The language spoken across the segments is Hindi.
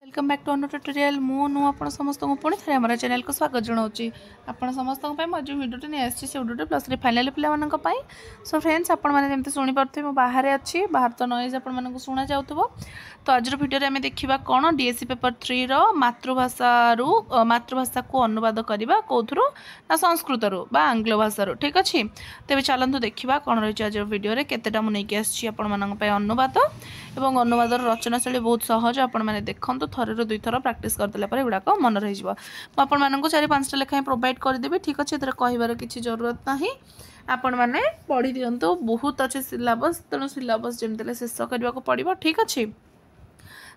Welcome back to Anu tutorial मु आपण समस्त को पुणी थे आम चैनल को स्वागत जनाऊँगी आपण समस्त जो भिडियो नहीं आसी से भिडियो प्लस थ्री फाइनाल पाई सो फ्रेंड्स आपण मैंने शुणी पार्थे मुझे बाहर अच्छी बाहर तो नॉइज आपण शुणा जाऊव तो आज भिडियो आम देखा कौन डीएससी पेपर 3 रो मातृभाषा को अनुवाद करवा कौथु ना संस्कृत रू बा आंग्ल भाषा ठीक अच्छे तेज चलतु देखा कौन रही आज भिडियो केतेटा मुझे आसी अनुवाद और अनुवाद रचना शैली बहुत सहज आपण मैंने देखूँ थर रु दुई थर प्राक्ट करदेला गुड़ाक मन रही आपको 4-5टा लेखाएं प्रोवाइड करदेवी ठीक अच्छे कहबार किसी जरूरत ना आपण मैंने पढ़ी दिंतु बहुत अच्छे सिलेबस तेणु सिलेबस जमी शेष करने को पड़ो ठीक अच्छे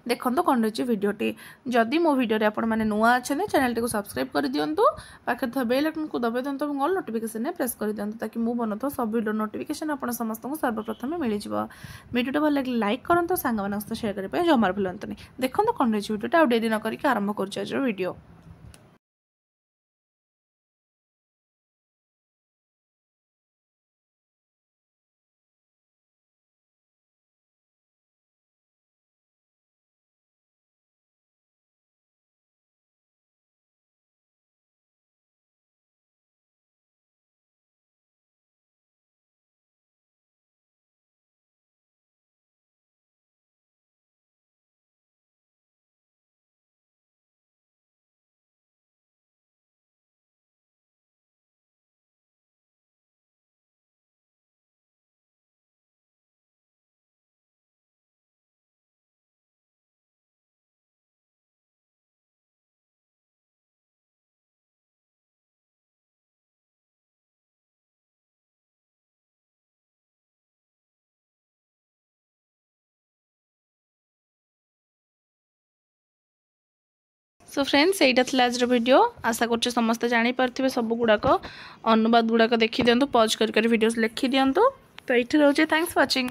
देखो कौन रही भिडटी जदि मो भिडियो आप नुआ अच्छे चैनल टी सब्सक्राइब कर दिंतु पाखे बेल आइकन को दबाई दिंतु और ऑल नोटिफिकेशन प्रेस कर दिंतु ताकि मुझे बनता सब भिडियो नोटिफिकेशन आप समस्त सर्वप्रथम मिल जाए भिडियो भल लगे लाइक करूँ सांग सहित शेयर करने जमार भूलतुनि देखो कौन रही भिडियो आउ डेरी नक आरंभ कर भिडियो। सो फ्रेंड्स यहीटा थी आज वीडियो आशा कर समस्त जापारे सब गुड़ाक अनुवाद गुड़ाक देखी दिंतु पॉज कर वीडियोस लिखी दिंतु तो ये रोचे थैंक्स फॉर वाचिंग।